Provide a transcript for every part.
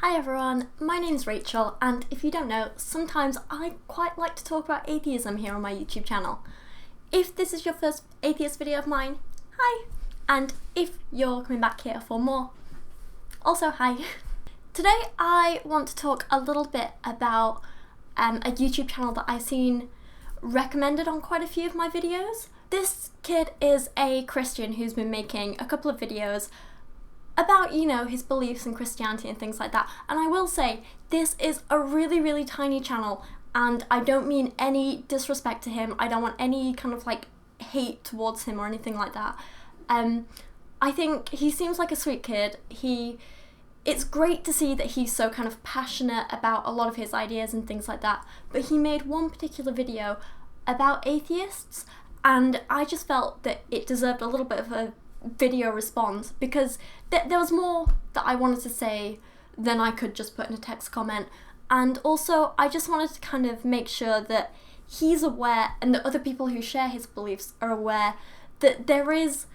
Hi everyone, my name's Rachel, and if you don't know, sometimes I quite like to talk about atheism here on my YouTube channel. If this is your first atheist video of mine, hi! And if you're coming back here for more, also hi! Today I want to talk a little bit about a YouTube channel that I've seen recommended on quite a few of my videos. This kid is a Christian who's been making a couple of videos about, his beliefs in Christianity and things like that. And I will say, this is a really tiny channel, and I don't mean any disrespect to him. I don't want any kind of hate towards him or anything like that. I think he seems like a sweet kid. It's great to see that he's so kind of passionate about a lot of his ideas and things like that. But he made one particular video about atheists, and I just felt that it deserved a little bit of a video response, because there was more that I wanted to say than I could just put in a text comment. And also I just wanted to kind of make sure that he's aware, and that other people who share his beliefs are aware, that there is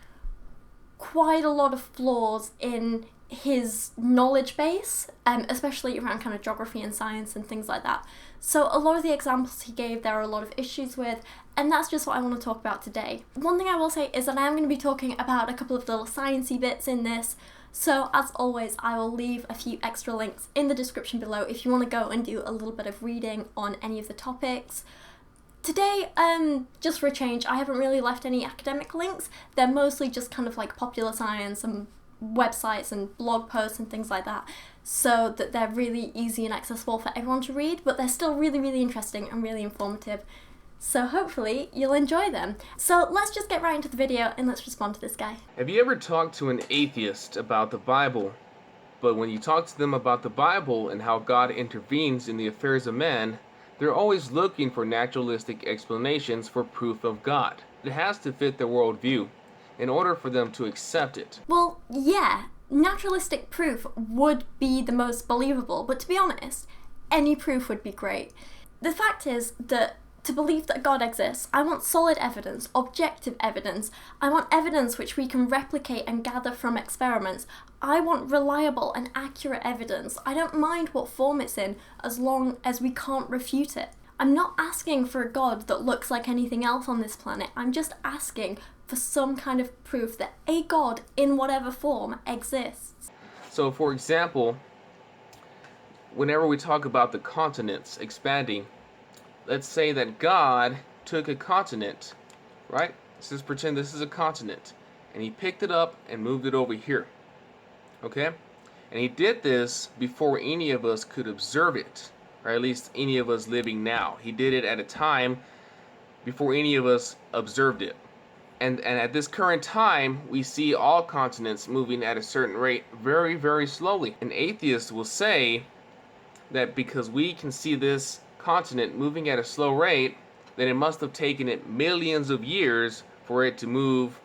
quite a lot of flaws in his knowledge base, especially around kind of geography and science and things like that. So a lot of the examples he gave, there are a lot of issues with, and that's just what I want to talk about today. One thing I will say is that I am going to be talking about a couple of little sciencey bits in this, so as always I will leave a few extra links in the description below if you want to go and do a little bit of reading on any of the topics. Today, just for a change, I haven't really left any academic links. They're mostly just kind of popular science and websites and blog posts and things like that, so that they're really easy and accessible for everyone to read, but they're still really interesting and really informative. So hopefully you'll enjoy them. So let's just get right into the video and let's respond to this guy. Have you ever talked to an atheist about the Bible, but when you talk to them about the Bible and how God intervenes in the affairs of men, they're always looking for naturalistic explanations for proof of God? It has to fit their worldview in order for them to accept it. Well, yeah, naturalistic proof would be the most believable, but to be honest, any proof would be great. The fact is that to believe that God exists, I want solid evidence, objective evidence. I want evidence which we can replicate and gather from experiments. I want reliable and accurate evidence. I don't mind what form it's in, as long as we can't refute it. I'm not asking for a God that looks like anything else on this planet. I'm just asking for some kind of proof that a God, in whatever form, exists. So for example, whenever we talk about the continents expanding, let's say that God took a continent, right? Let's just pretend this is a continent, and he picked it up and moved it over here, okay? And he did this before any of us could observe it, or at least any of us living now. He did it at a time before any of us observed it. And at this current time, we see all continents moving at a certain rate very slowly. An atheist will say that because we can see this continent moving at a slow rate, then it must have taken it millions of years for it to move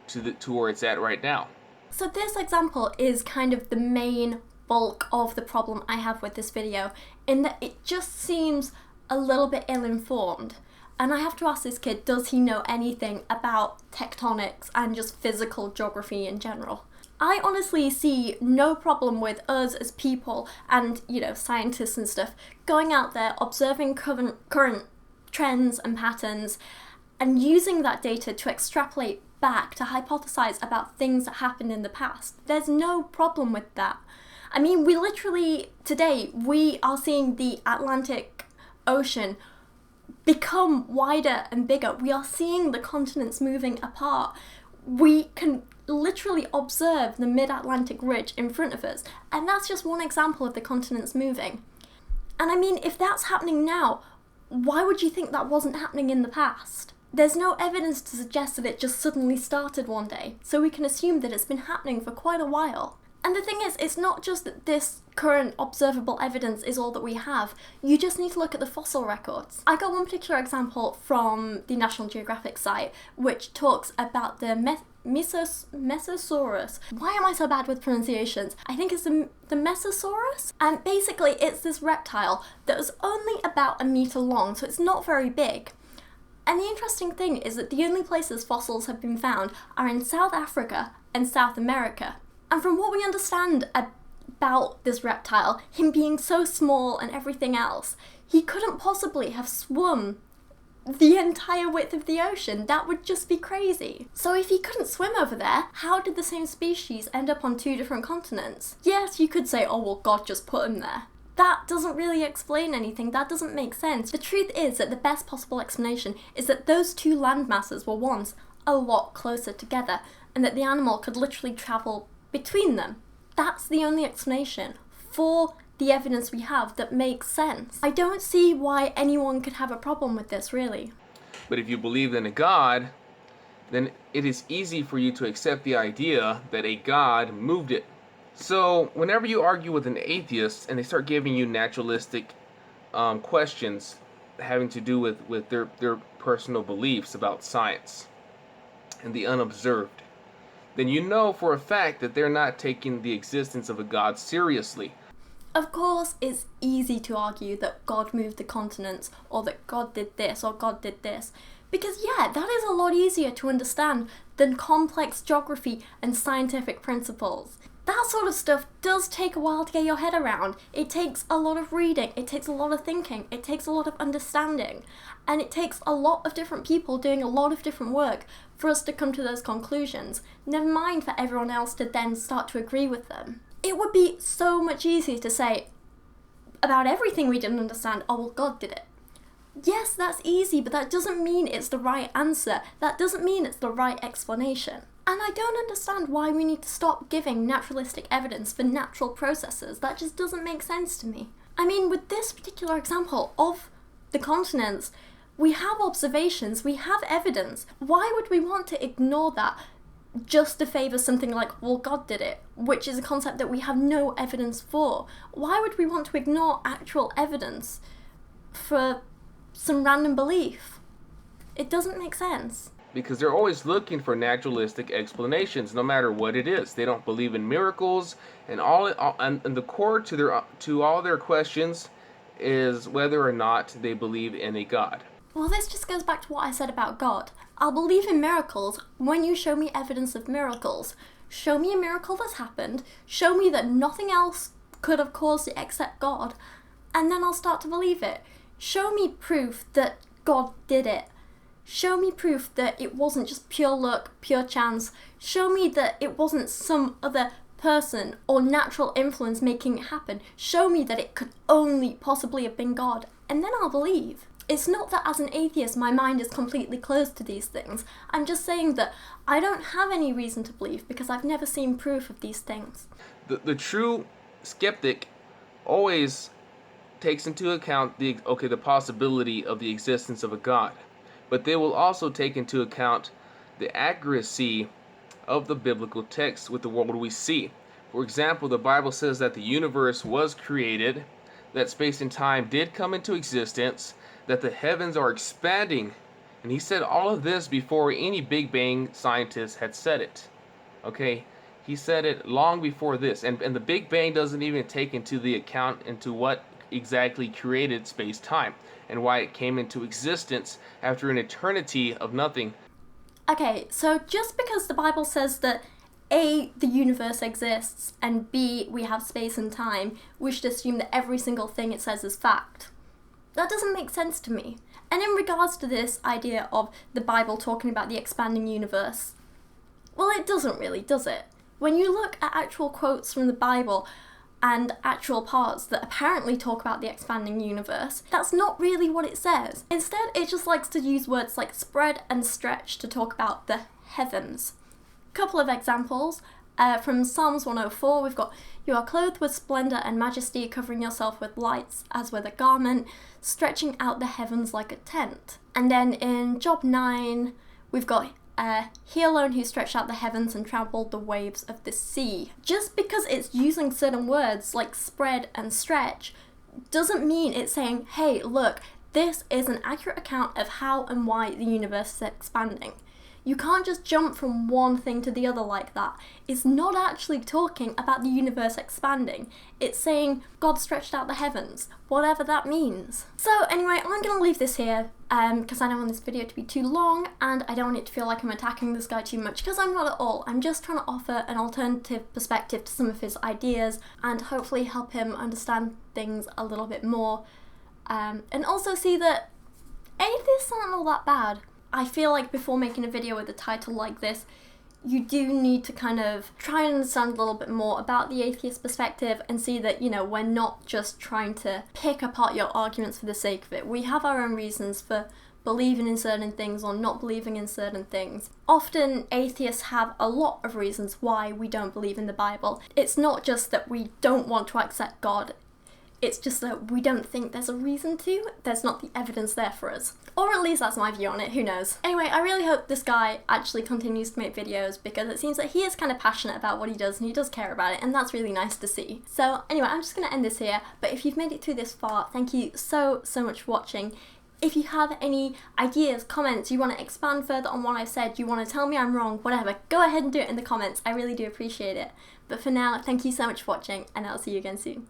to where it's at right now. So this example is kind of the main bulk of the problem I have with this video, in that it just seems a little bit ill-informed. And I have to ask this kid, does he know anything about tectonics and just physical geography in general? I honestly see no problem with us as people and, scientists and stuff, going out there, observing current trends and patterns, and using that data to extrapolate back to hypothesize about things that happened in the past. There's no problem with that. I mean, we literally, today, we are seeing the Atlantic Ocean become wider and bigger. We are seeing the continents moving apart. We can literally observe the mid-Atlantic ridge in front of us, and that's just one example of the continents moving. And I mean, if that's happening now, why would you think that wasn't happening in the past? There's no evidence to suggest that it just suddenly started one day, so we can assume that it's been happening for quite a while. And the thing is, it's not just that this current observable evidence is all that we have. You just need to look at the fossil records. I got one particular example from the National Geographic site, which talks about the Mesosaurus. Why am I so bad with pronunciations? I think it's the Mesosaurus. And basically it's this reptile that was only about 1 meter long, so it's not very big. And the interesting thing is that the only places fossils have been found are in South Africa and South America. And from what we understand about this reptile, him being so small and everything else. He couldn't possibly have swum the entire width of the ocean. That would just be crazy. So if he couldn't swim over there, how did the same species end up on 2 different continents? Yes, you could say, oh well, God just put him there. That doesn't really explain anything. That doesn't make sense. The truth is that the best possible explanation is that those 2 land masses were once a lot closer together, and that the animal could literally travel between them. That's the only explanation for the evidence we have that makes sense. I don't see why anyone could have a problem with this, really. But if you believe in a God, then it is easy for you to accept the idea that a God moved it. So whenever you argue with an atheist and they start giving you naturalistic questions having to do with their personal beliefs about science and the unobserved, then you know for a fact that they're not taking the existence of a God seriously. Of course, it's easy to argue that God moved the continents, or that God did this, or God did this. Because yeah, that is a lot easier to understand than complex geography and scientific principles. That sort of stuff does take a while to get your head around. It takes a lot of reading, it takes a lot of thinking, it takes a lot of understanding, and it takes a lot of different people doing a lot of different work for us to come to those conclusions, never mind for everyone else to then start to agree with them. It would be so much easier to say about everything we didn't understand, oh well, God did it. Yes, that's easy, but that doesn't mean it's the right answer. That doesn't mean it's the right explanation. And I don't understand why we need to stop giving naturalistic evidence for natural processes. That just doesn't make sense to me. I mean, with this particular example of the continents, we have observations, we have evidence. Why would we want to ignore that just to favour something like, well, God did it, which is a concept that we have no evidence for? Why would we want to ignore actual evidence for some random belief? It doesn't make sense. Because they're always looking for naturalistic explanations, no matter what it is. They don't believe in miracles, and and the core to all their questions is whether or not they believe in a God. Well, this just goes back to what I said about God. I'll believe in miracles when you show me evidence of miracles. Show me a miracle that's happened, show me that nothing else could have caused it except God, and then I'll start to believe it. Show me proof that God did it. Show me proof that it wasn't just pure luck, pure chance. Show me that it wasn't some other person or natural influence making it happen. Show me that it could only possibly have been God, and then I'll believe. It's not that as an atheist my mind is completely closed to these things. I'm just saying that I don't have any reason to believe because I've never seen proof of these things. The true skeptic always takes into account the possibility of the existence of a God, but they will also take into account the accuracy of the biblical text with the world we see. For example, the Bible says that the universe was created, that space and time did come into existence, that the heavens are expanding, and he said all of this before any Big Bang scientist had said it. Okay, he said it long before this, and the Big Bang doesn't even take into the account into what exactly created space-time and why it came into existence after an eternity of nothing. Okay, so just because the Bible says that A, the universe exists, and B, we have space and time, we should assume that every single thing it says is fact. That doesn't make sense to me. And in regards to this idea of the Bible talking about the expanding universe, well, it doesn't really, does it? When you look at actual quotes from the Bible and actual parts that apparently talk about the expanding universe, that's not really what it says. Instead, it just likes to use words like spread and stretch to talk about the heavens. Couple of examples. From Psalms 104, we've got, "You are clothed with splendor and majesty, covering yourself with lights as with a garment, stretching out the heavens like a tent." And then in Job 9, we've got, "He alone who stretched out the heavens and trampled the waves of the sea." Just because it's using certain words like spread and stretch doesn't mean it's saying, hey, look, this is an accurate account of how and why the universe is expanding. You can't just jump from one thing to the other like that. It's not actually talking about the universe expanding. It's saying God stretched out the heavens, whatever that means. So anyway, I'm going to leave this here because I don't want this video to be too long, and I don't want it to feel like I'm attacking this guy too much, because I'm not at all. I'm just trying to offer an alternative perspective to some of his ideas and hopefully help him understand things a little bit more, and also see that atheists aren't all that bad. I feel like before making a video with a title like this, you do need to kind of try and understand a little bit more about the atheist perspective and see that, you know, we're not just trying to pick apart your arguments for the sake of it. We have our own reasons for believing in certain things or not believing in certain things. Often atheists have a lot of reasons why we don't believe in the Bible. It's not just that we don't want to accept God. It's just that we don't think there's a reason to. There's not the evidence there for us. Or at least that's my view on it, who knows. Anyway, I really hope this guy actually continues to make videos, because it seems that he is kind of passionate about what he does and he does care about it, and that's really nice to see. So anyway, I'm just going to end this here, but if you've made it through this far, thank you so much for watching. If you have any ideas, comments, you want to expand further on what I've said, you want to tell me I'm wrong, whatever, go ahead and do it in the comments. I really do appreciate it. But for now, thank you so much for watching, and I'll see you again soon.